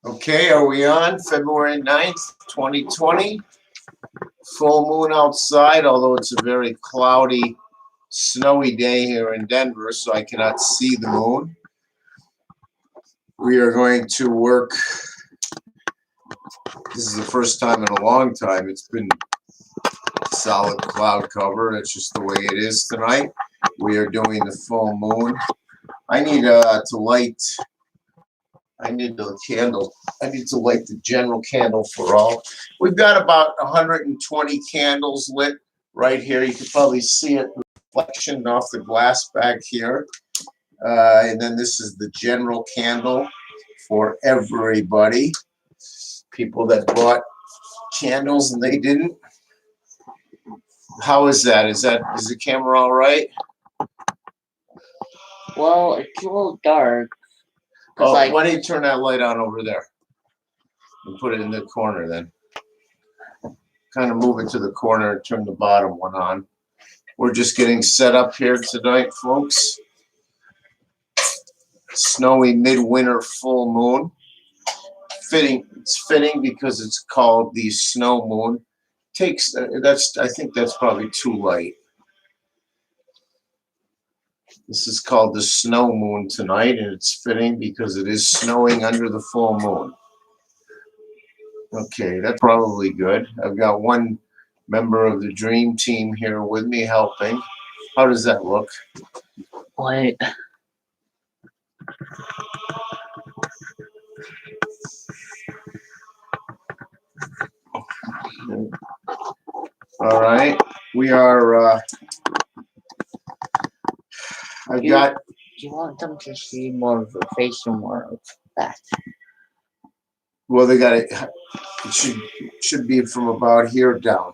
Okay, are we on? February 9th, 2020. Full moon outside, although it's a very cloudy, snowy day here in Denver, so I cannot see the moon. We are going to work. This is the first time in a long time it's been solid cloud cover. That's just the way it is tonight. We are doing the full moon. I need to light. I need the candle. I need to light the general candle for all. We've got about 120 candles lit right here. You can probably see it reflection off the glass back here. And then this is the general candle for everybody. People that bought candles and they didn't. How is that? Is the camera all right? Well, it's a little dark. Oh, why don't you turn that light on over there and put it in the corner then? Kind of move it to the corner and turn the bottom one on. We're just getting set up here tonight, folks. Snowy midwinter full moon. It's fitting because it's called the snow moon. I think that's probably too light. This is called the snow moon tonight, and it's fitting because it is snowing under the full moon. Okay, that's probably good. I've got one member of the dream team here with me helping. How does that look? Wait. All right, we are. Do you want them to see more of the face or more of that? Well, they got it. It should be from about here down.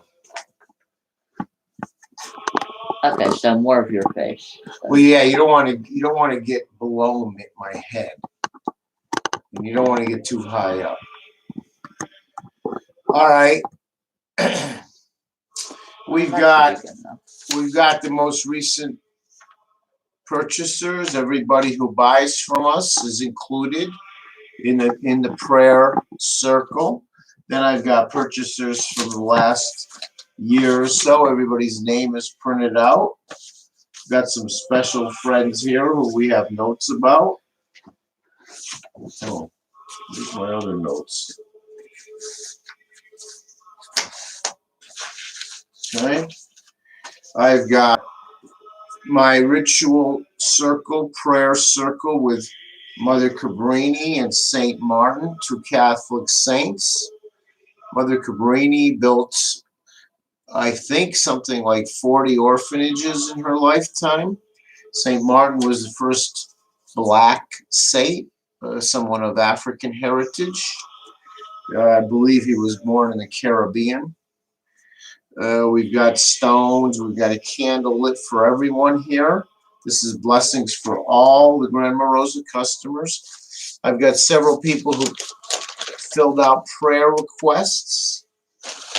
Okay, so more of your face. Well, yeah, you don't want to get below my head, and you don't want to get too high up. All right, we've got the most recent purchasers. Everybody who buys from us is included in the prayer circle. Then I've got purchasers from the last year or so. Everybody's name is printed out. Got some special friends here who we have notes about. Oh, here's my other notes. Okay. I've got my ritual circle, prayer circle with Mother Cabrini and Saint Martin, two Catholic saints. Mother Cabrini built, I think, something like 40 orphanages in her lifetime. Saint Martin was the first black saint, someone of African heritage. I believe he was born in the Caribbean. We've got stones. We've got a candle lit for everyone here. This is blessings for all the Grandma Rosa customers. I've got several people who filled out prayer requests.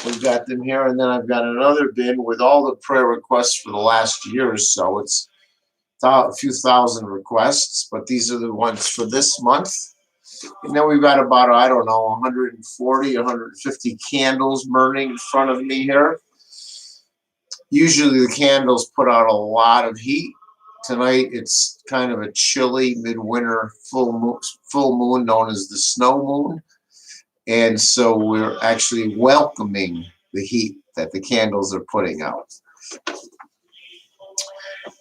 We've got them here, and then I've got another bin with all the prayer requests for the last year or so. It's a few thousand requests, but these are the ones for this month. And then we've got about, I don't know, 140, 150 candles burning in front of me here. Usually the candles put out a lot of heat. Tonight it's kind of a chilly midwinter full moon known as the snow moon. And so we're actually welcoming the heat that the candles are putting out.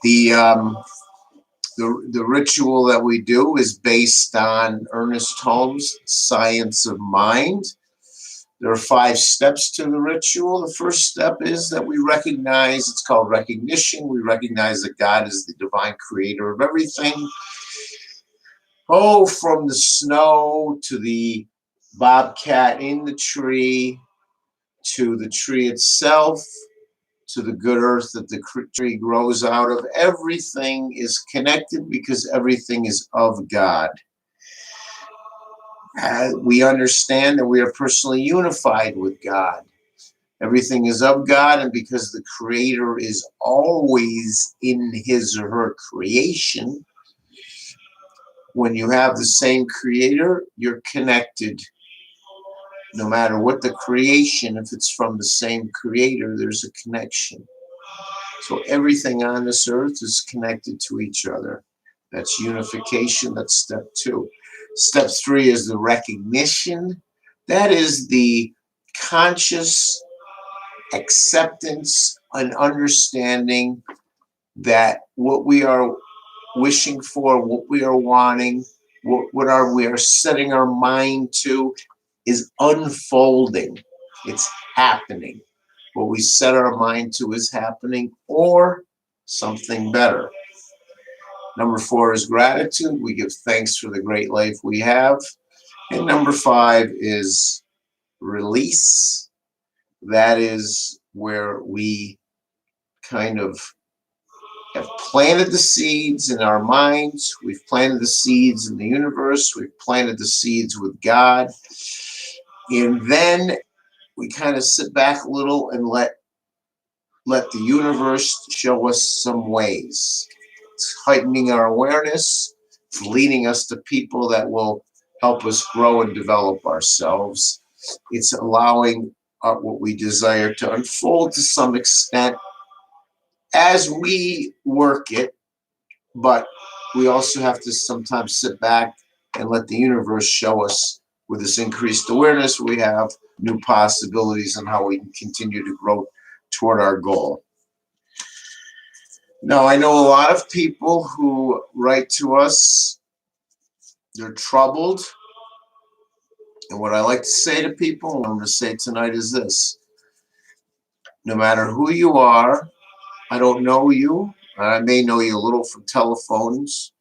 The ritual that we do is based on Ernest Holmes' Science of Mind. There are 5 steps to the ritual. The first step is that we recognize, it's called recognition. We recognize that God is the divine creator of everything. Oh, from the snow to the bobcat in the tree, to the tree itself, to the good earth that the tree grows out of. Everything is connected because everything is of God. We understand that we are personally unified with God. Everything is of God, and because the Creator is always in his or her creation, When you have the same creator, you're connected. No matter what the creation, if it's from the same creator, there's a connection. So everything on this earth is connected to each other. That's unification. That's step 2. Step 3 is the recognition. That is the conscious acceptance and understanding that what we are wishing for, what we are wanting, what we are setting our mind to is unfolding. It's happening. What we set our mind to is happening, or something better. Number 4 is gratitude. We give thanks for the great life we have. And number 5 is release. That is where we kind of have planted the seeds in our minds. We've planted the seeds in the universe. We've planted the seeds with God. And then we kind of sit back a little and let the universe show us some ways. It's heightening our awareness. It's leading us to people that will help us grow and develop ourselves. It's allowing what we desire to unfold to some extent as we work it, but we also have to sometimes sit back and let the universe show us, with this increased awareness we have, new possibilities and how we can continue to grow toward our goal. Now, I know a lot of people who write to us, they're troubled. And what I like to say to people, and what I'm going to say tonight, is this. No matter who you are, I don't know you. I may know you a little from telephones,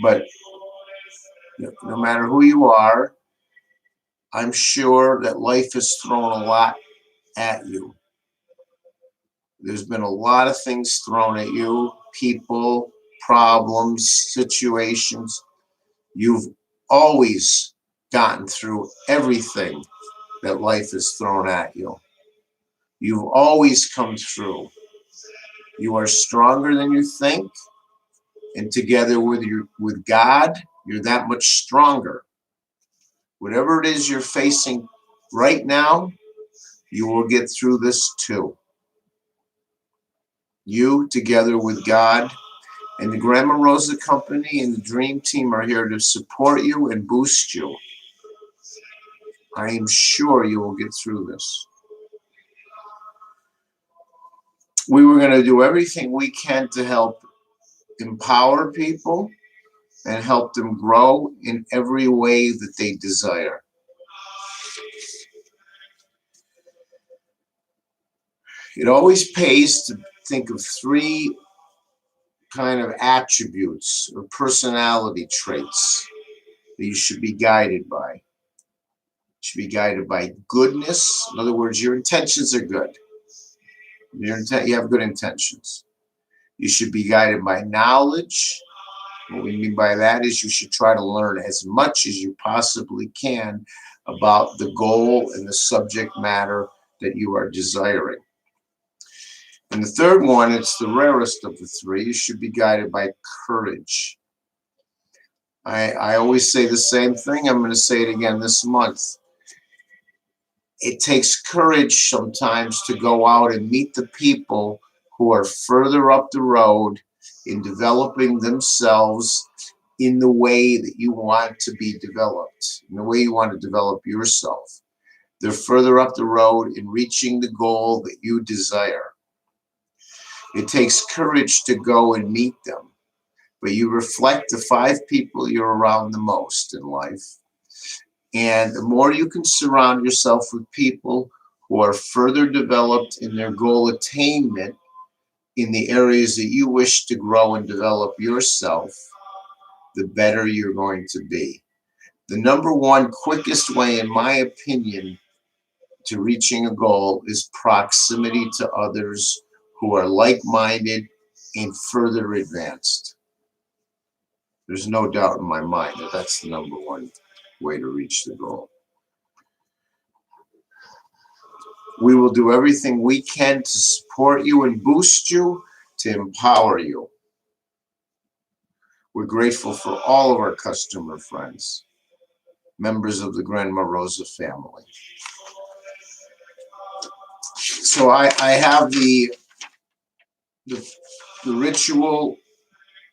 but no matter who you are, I'm sure that life has thrown a lot at you. There's been a lot of things thrown at you, people, problems, situations. You've always gotten through everything that life has thrown at you. You've always come through. You are stronger than you think, and together with God, you're that much stronger. Whatever it is you're facing right now, you will get through this too. You, together with God, and the Grandma Rosa Company and the Dream Team are here to support you and boost you. I am sure you will get through this. We were going to do everything we can to help empower people and help them grow in every way that they desire. It always pays to think of 3 kind of attributes or personality traits that you should be guided by. You should be guided by goodness. In other words, your intentions are good. You have good intentions. You should be guided by knowledge. What we mean by that is you should try to learn as much as you possibly can about the goal and the subject matter that you are desiring. And the third one, it's the rarest of the 3, you should be guided by courage. I always say the same thing. I'm going to say it again this month. It takes courage sometimes to go out and meet the people who are further up the road in developing themselves in the way that you want to be developed, in the way you want to develop yourself. They're further up the road in reaching the goal that you desire. It takes courage to go and meet them, but you reflect the 5 people you're around the most in life. And the more you can surround yourself with people who are further developed in their goal attainment in the areas that you wish to grow and develop yourself, the better you're going to be. The number 1 quickest way, in my opinion, to reaching a goal is proximity to others who are like-minded and further advanced. There's no doubt in my mind that that's the number 1 way to reach the goal. We will do everything we can to support you and boost you, to empower you. We're grateful for all of our customer friends, members of the Grandma Rosa family. So I have the ritual,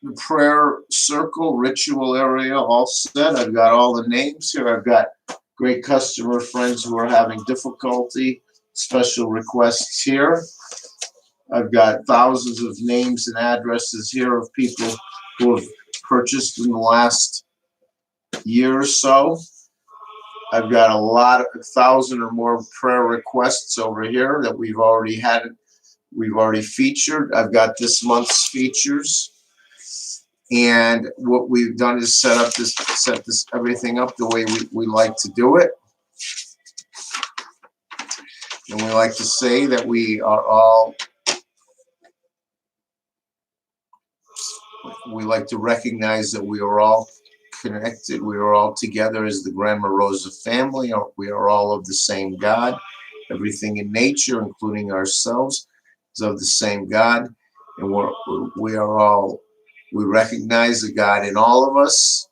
the prayer circle ritual area all set. I've got all the names here. I've got great customer friends who are having difficulty, special requests here. I've got thousands of names and addresses here of people who have purchased in the last year or so. I've got a lot of 1,000 or more prayer requests over here that we've already featured. I've got this month's features. And what we've done is set this everything up the way we like to do it. And we like to say that we like to recognize that we are all connected. We are all together as the Grandma Rosa family. We are all of the same God. Everything in nature, including ourselves, is of the same God. And we recognize the God in all of us.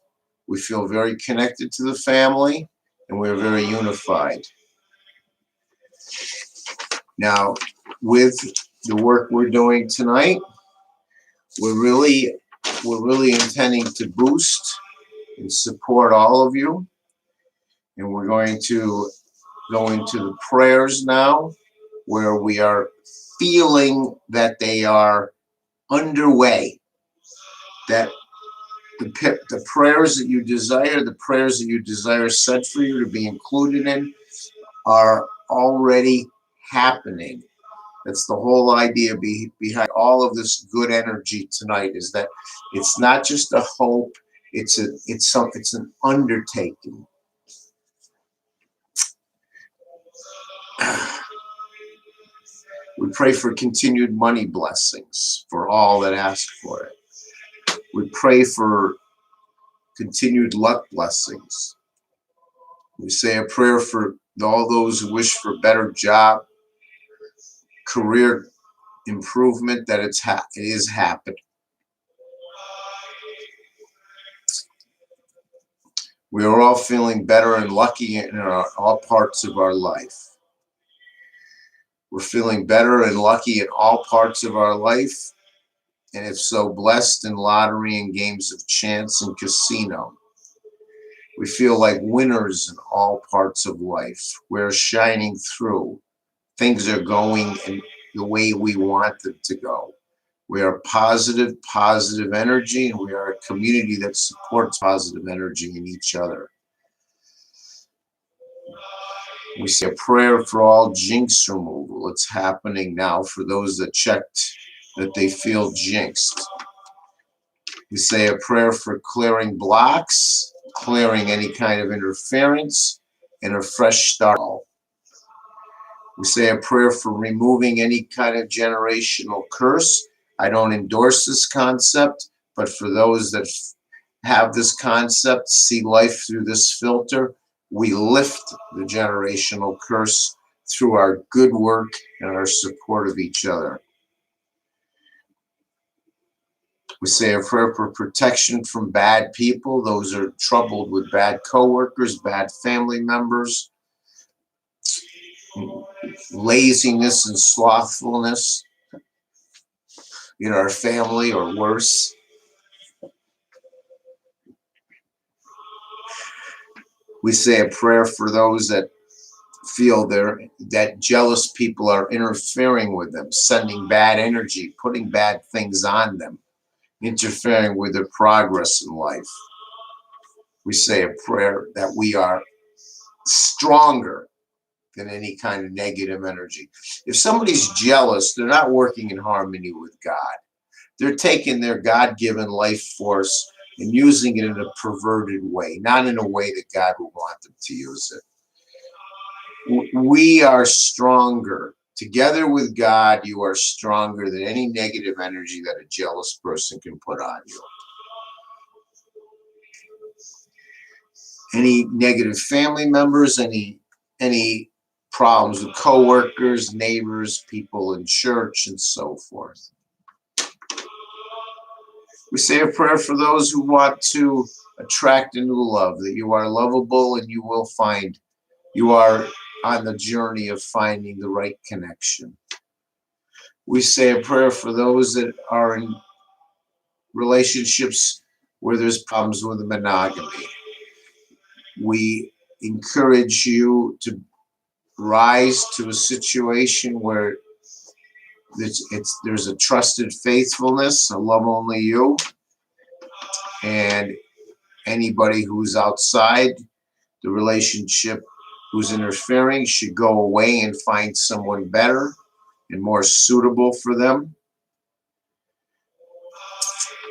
We feel very connected to the family, and we're very unified. Now, with the work we're doing tonight, we're really intending to boost and support all of you. And we're going to go into the prayers now, where we are feeling that they are underway, that the prayers that you desire sent for you to be included in are already happening. That's the whole idea behind all of this good energy tonight, is that it's not just a hope, it's an undertaking. We pray for continued money blessings for all that ask for it. We pray for continued luck blessings. We say a prayer for all those who wish for better job, career improvement, that it is happening. We are all feeling better and lucky in all parts of our life. We're feeling better and lucky in all parts of our life, and if so, blessed in lottery and games of chance and casino. We feel like winners in all parts of life. We're shining through. Things are going in the way we want them to go. We are positive energy, and we are a community that supports positive energy in each other. We say a prayer for all jinx removal. It's happening now for those that checked that they feel jinxed. We say a prayer for clearing blocks, clearing any kind of interference, and a fresh start. We say a prayer for removing any kind of generational curse. I don't endorse this concept, but for those that have this concept, see life through this filter, we lift the generational curse through our good work and our support of each other. We say a prayer for protection from bad people. Those are troubled with bad coworkers, bad family members, laziness and slothfulness in our family or worse. We say a prayer for those that feel that jealous people are interfering with them, sending bad energy, putting bad things on them, interfering with their progress in life. We say a prayer that we are stronger than any kind of negative energy. If somebody's jealous, they're not working in harmony with God. They're taking their God-given life force and using it in a perverted way, not in a way that God would want them to use it. We are stronger. Together with God, you are stronger than any negative energy that a jealous person can put on you. Any negative family members, any problems with coworkers, neighbors, people in church, and so forth. We say a prayer for those who want to attract a new love, that you are lovable and you will find, you are on the journey of finding the right connection. We say a prayer for those that are in relationships where there's problems with monogamy. We encourage you to rise to a situation where there's a trusted faithfulness, a love only you, and anybody who's outside the relationship who's interfering should go away and find someone better and more suitable for them.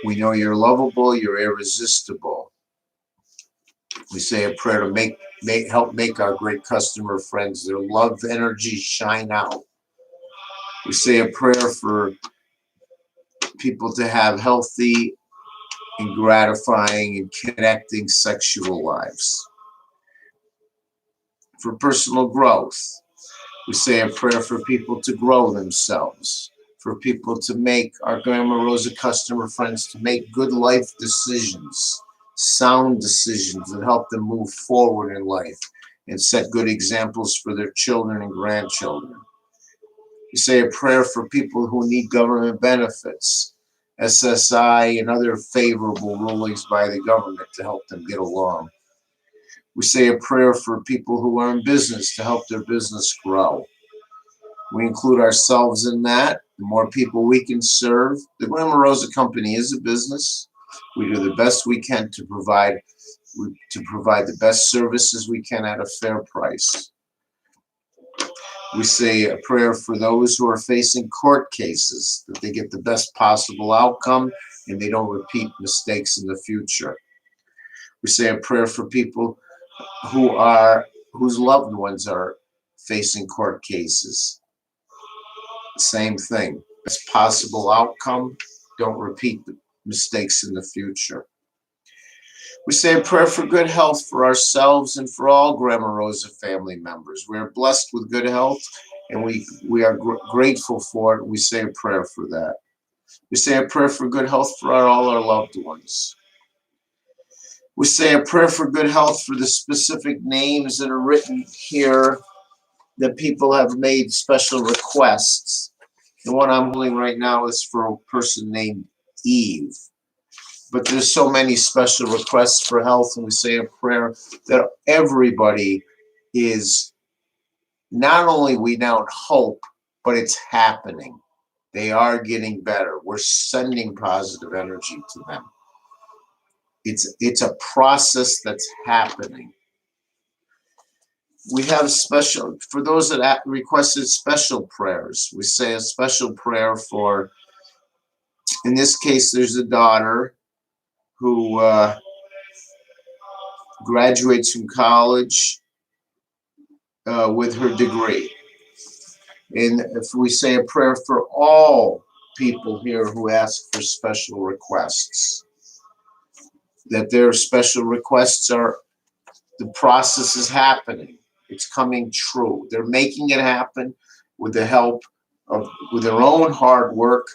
We know you're lovable, you're irresistible. We say a prayer to help make our great customer friends, their love energy shine out. We say a prayer for people to have healthy and gratifying and connecting sexual lives. For personal growth, we say a prayer for people to grow themselves, for people to make our Grandma Rosa customer friends to make good life decisions, sound decisions that help them move forward in life and set good examples for their children and grandchildren. We say a prayer for people who need government benefits, SSI, and other favorable rulings by the government to help them get along. We say a prayer for people who are in business to help their business grow. We include ourselves in that. The more people we can serve. The Grandma Rosa Company is a business. We do the best we can to provide the best services we can at a fair price. We say a prayer for those who are facing court cases, that they get the best possible outcome and they don't repeat mistakes in the future. We say a prayer for people whose loved ones are facing court cases. Same thing. Best possible outcome. Don't repeat the mistakes in the future. We say a prayer for good health for ourselves and for all Grandma Rosa family members. We are blessed with good health, and we are grateful for it. We say a prayer for that. We say a prayer for good health for all our loved ones. We say a prayer for good health for the specific names that are written here that people have made special requests. The one I'm holding right now is for a person named Eve. But there's so many special requests for health, and we say a prayer that everybody is, not only we now hope, but it's happening. They are getting better. We're sending positive energy to them. It's a process that's happening. We have special, for those that requested special prayers, we say a special prayer for, in this case, there's a daughter who graduates from college with her degree. And if we say a prayer for all people here who ask for special requests, that their special requests are, the process is happening. It's coming true. They're making it happen with the help of, with their own hard work,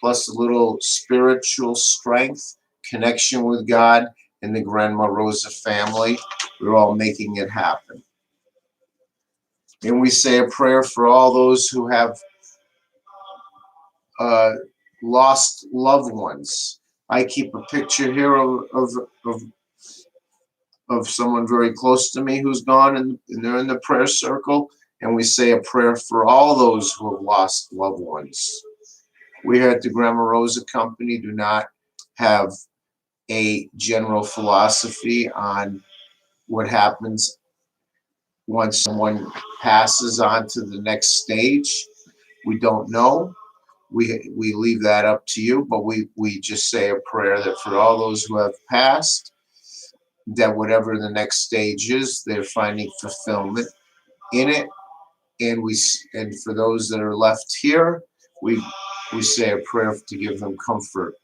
plus a little spiritual strength, connection with God, and the Grandma Rosa family. We're all making it happen. And we say a prayer for all those who have lost loved ones. I keep a picture here of someone very close to me who's gone, and they're in the prayer circle. And we say a prayer for all those who have lost loved ones. We here at the Grandma Rosa Company do not have a general philosophy on what happens once someone passes on to the next stage. We don't know. We leave that up to you, but we just say a prayer that for all those who have passed, that whatever the next stage is, they're finding fulfillment in it. And for those that are left here, we say a prayer to give them comfort.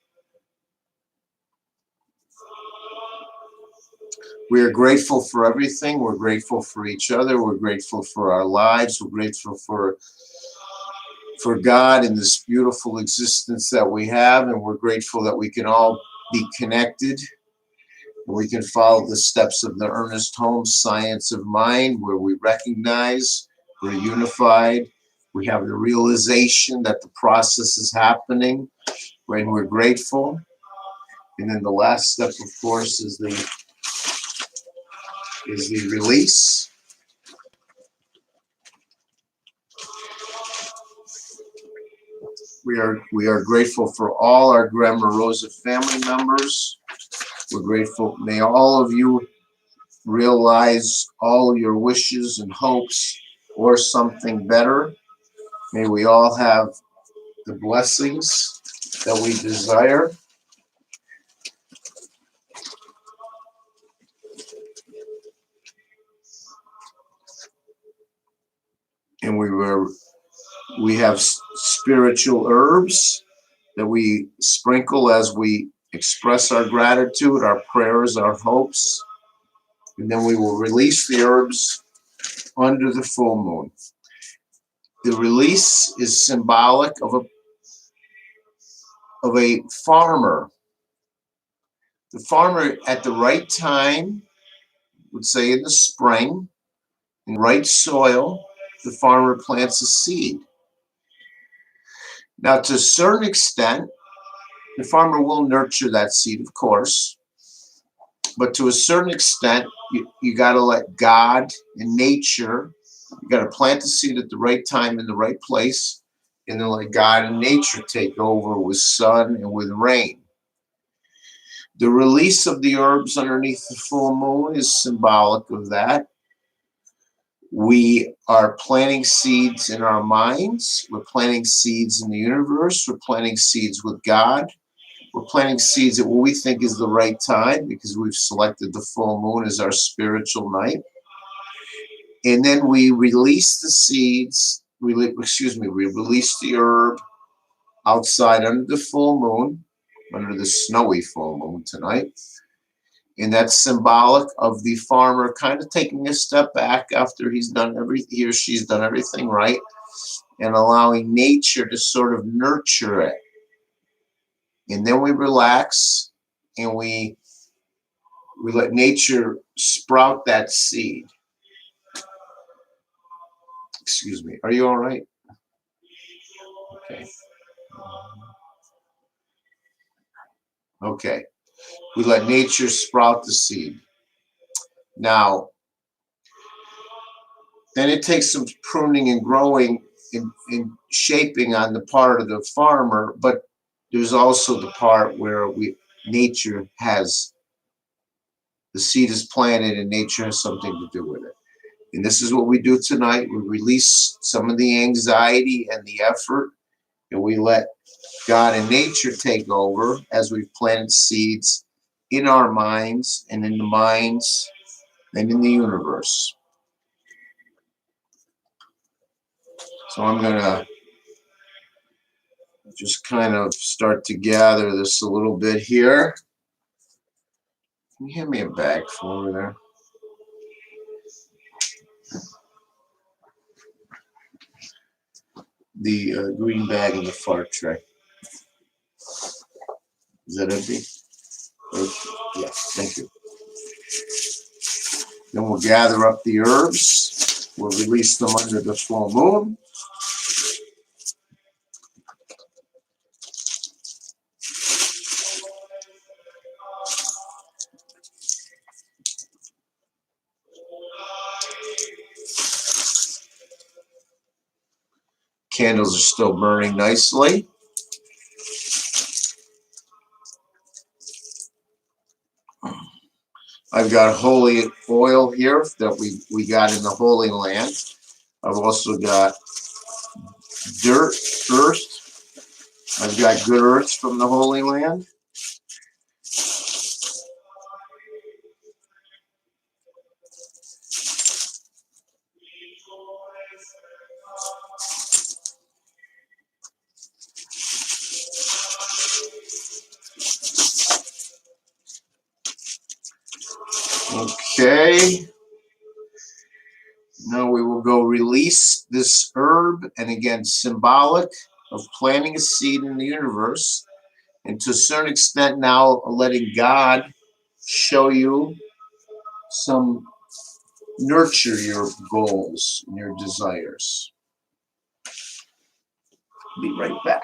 We are grateful for everything. We're grateful for each other. We're grateful for our lives. We're grateful for for God and this beautiful existence that we have, and we're grateful that we can all be connected. We can follow the steps of the Ernest Holmes Science of Mind, where we recognize we're unified. We have the realization that the process is happening when we're grateful. And then the last step, of course, is the release. We are grateful for all our Grandma Rosa family members. We're grateful. May all of you realize all your wishes and hopes or something better. May we all have the blessings that we desire. And we have spiritual herbs that we sprinkle as we express our gratitude, our prayers, our hopes. And then we will release the herbs under the full moon. The release is symbolic of a farmer. The farmer at the right time, would say in the spring, in right soil, the farmer plants a seed. Now, to a certain extent, the farmer will nurture that seed, of course, but to a certain extent, you got to let God and nature, you got to plant the seed at the right time in the right place, and then let God and nature take over with sun and with rain. The release of the herbs underneath the full moon is symbolic of that. We are planting seeds in our minds. We're planting seeds in the universe. We're planting seeds with God. We're planting seeds at what we think is the right time because we've selected the full moon as our spiritual night. And then we release the seeds, we release the herb outside under the full moon, under the snowy full moon tonight. And that's symbolic of the farmer kind of taking a step back after he or she's done everything right, and allowing nature to sort of nurture it. And then we relax and we let nature sprout that seed. Excuse me. Are you all right? Okay. Okay. We let nature sprout the seed. Now, then it takes some pruning and growing and shaping on the part of the farmer, but there's also the part where nature has, the seed is planted and nature has something to do with it. And this is what we do tonight. We release some of the anxiety and the effort, and we let God and nature take over as we've planted seeds in our minds and in the minds and in the universe. So I'm going to just kind of start to gather this a little bit here. Can you hand me a bag from over there? The green bag in the fart tray. Is that empty? Yeah, thank you. Then we'll gather up the herbs. We'll release them under the full moon. Candles are still burning nicely. I've got holy oil here that we got in the Holy Land. I've also got dirt, earth. I've got good earth from the Holy Land. Okay. Now we will go release this herb orb, and again, symbolic of planting a seed in the universe, and to a certain extent now letting God show you nurture your goals and your desires. Be right back.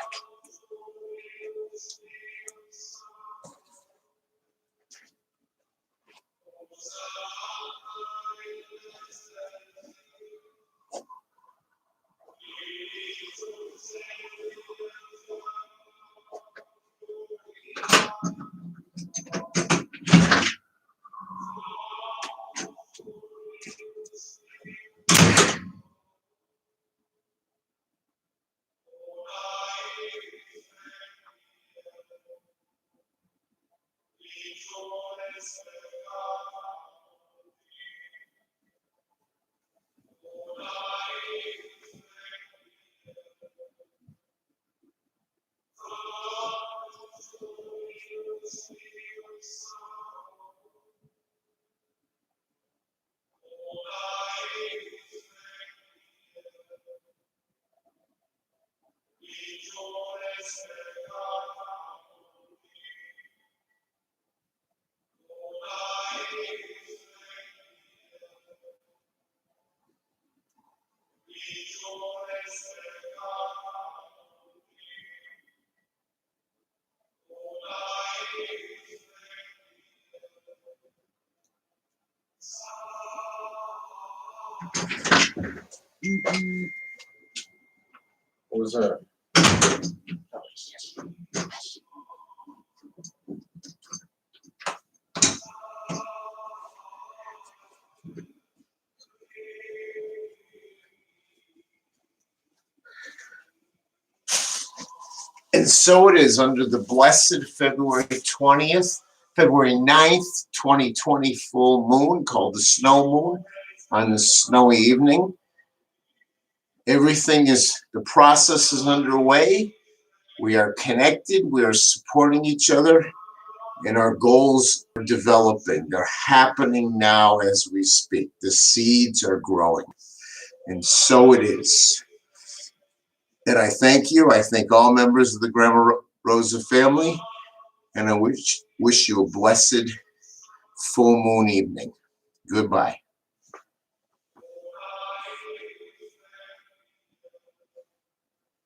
What was that? And so it is under the blessed February 20th, February 9th, 2020 full moon called the snow moon on the snowy evening. The process is underway. We are connected, we are supporting each other, and our goals are developing. They're happening now as we speak. The seeds are growing. And so it is. And I thank you. I thank all members of the Grandma Rosa family. And I wish you a blessed full moon evening. Goodbye.